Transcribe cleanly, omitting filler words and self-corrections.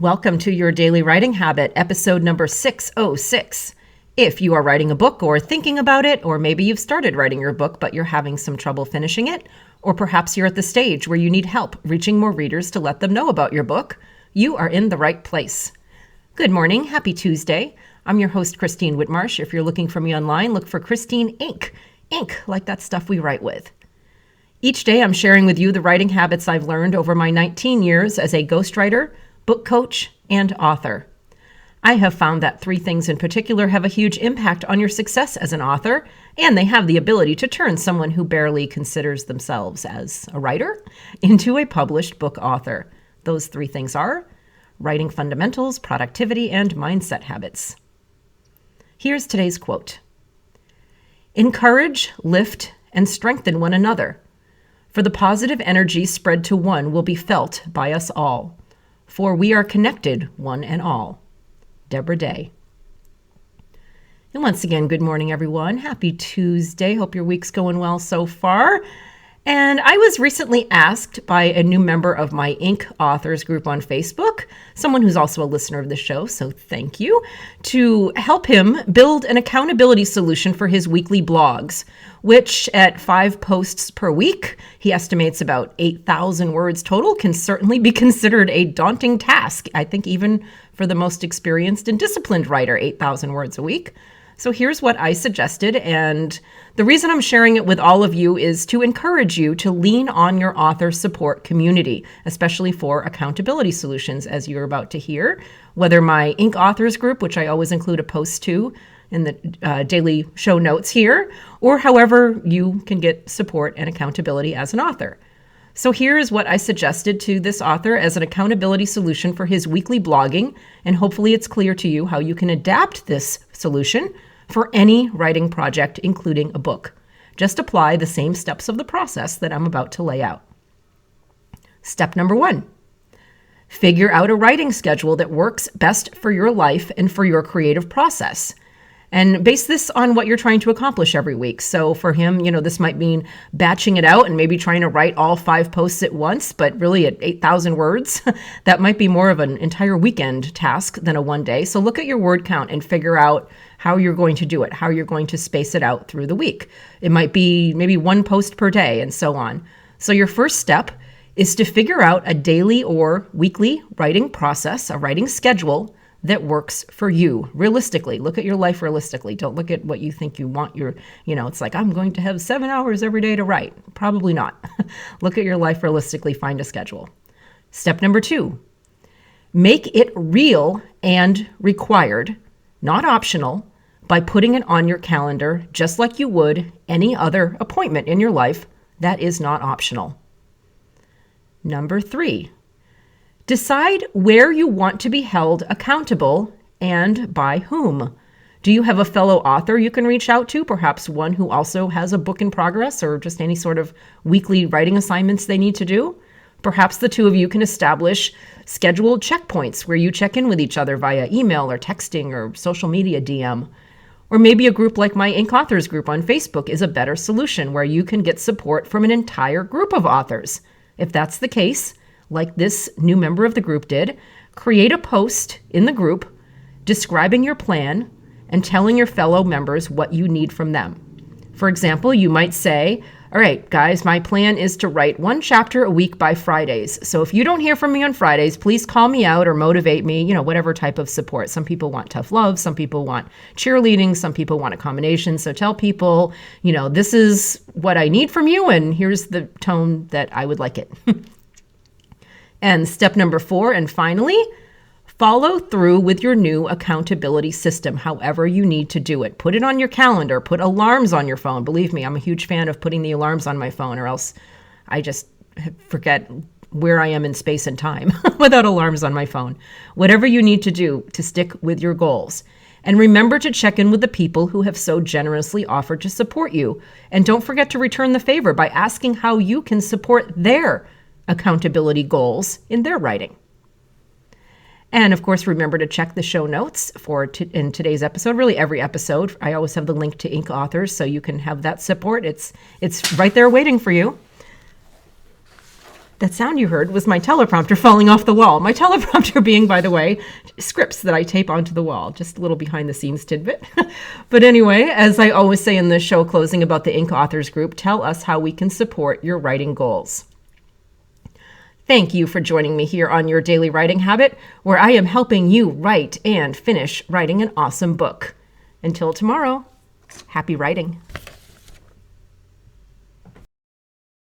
Welcome to your Daily Writing Habit, episode number 606. If you are writing a book or thinking about it, or maybe you've started writing your book but you're having some trouble finishing it, or perhaps you're at the stage where you need help reaching more readers to let them know about your book, you are in the right place. Good morning. Happy Tuesday. I'm your host, Christine Whitmarsh. If you're looking for me online, look for Christine Inc. Ink, like that stuff we write with. Each day I'm sharing with you the writing habits I've learned over my 19 years as a ghostwriter, book coach, and author. I have found that three things in particular have a huge impact on your success as an author, and they have the ability to turn someone who barely considers themselves as a writer into a published book author. Those three things are writing fundamentals, productivity, and mindset habits. Here's today's quote. Encourage, lift, and strengthen one another, for the positive energy spread to one will be felt by us all, for we are connected, one and all. Deborah Day. And once again, good morning, everyone. Happy Tuesday. Hope your week's going well so far. And I was recently asked by a new member of my Inc. authors group on Facebook, someone who's also a listener of the show, so thank you, to help him build an accountability solution for his weekly blogs, which at 5 posts per week, he estimates about 8,000 words total, can certainly be considered a daunting task. I think even for the most experienced and disciplined writer, 8,000 words a week. So here's what I suggested, and the reason I'm sharing it with all of you is to encourage you to lean on your author support community, especially for accountability solutions, as you're about to hear. Whether my Inc. authors group, which I always include a post to in the daily show notes here, or however you can get support and accountability as an author. So here's what I suggested to this author as an accountability solution for his weekly blogging, and hopefully it's clear to you how you can adapt this solution for any writing project, including a book. Just apply the same steps of the process that I'm about to lay out. Step number 1, figure out a writing schedule that works best for your life and for your creative process. And base this on what you're trying to accomplish every week. So for him, this might mean batching it out and maybe trying to write all 5 posts at once, but really at 8,000 words, that might be more of an entire weekend task than a one day. So look at your word count and figure out how you're going to do it, how you're going to space it out through the week. It might be maybe 1 post per day and so on. So your first step is to figure out a daily or weekly writing process, a writing schedule that works for you realistically. Look at your life realistically. Don't look at what you think you want it's like, I'm going to have 7 hours every day to write. Probably not. Look at your life realistically, find a schedule. Step number 2, make it real and required, not optional, by putting it on your calendar just like you would any other appointment in your life that is not optional. Number 3, decide where you want to be held accountable and by whom. Do you have a fellow author you can reach out to, perhaps one who also has a book in progress or just any sort of weekly writing assignments they need to do? Perhaps the two of you can establish scheduled checkpoints where you check in with each other via email or texting or social media DM. Or maybe a group like my Inc. Authors group on Facebook is a better solution where you can get support from an entire group of authors. If that's the case, like this new member of the group did, create a post in the group describing your plan and telling your fellow members what you need from them. For example, you might say, all right, guys, my plan is to write 1 chapter a week by Fridays. So if you don't hear from me on Fridays, please call me out or motivate me, whatever type of support. Some people want tough love. Some people want cheerleading. Some people want a combination. So tell people, this is what I need from you, and here's the tone that I would like it. And step number 4, and finally, follow through with your new accountability system, however you need to do it. Put it on your calendar, put alarms on your phone. Believe me, I'm a huge fan of putting the alarms on my phone, or else I just forget where I am in space and time without alarms on my phone. Whatever you need to do to stick with your goals. And remember to check in with the people who have so generously offered to support you. And don't forget to return the favor by asking how you can support their accountability goals in their writing. And of course, remember to check the show notes in today's episode, really every episode. I always have the link to Inc. Authors, so you can have that support. It's right there waiting for you. That sound you heard was my teleprompter falling off the wall. My teleprompter being, by the way, scripts that I tape onto the wall. Just a little behind the scenes tidbit. But anyway, as I always say in the show closing about the Ink Authors Group, tell us how we can support your writing goals. Thank you for joining me here on Your Daily Writing Habit, where I am helping you write and finish writing an awesome book. Until tomorrow, happy writing.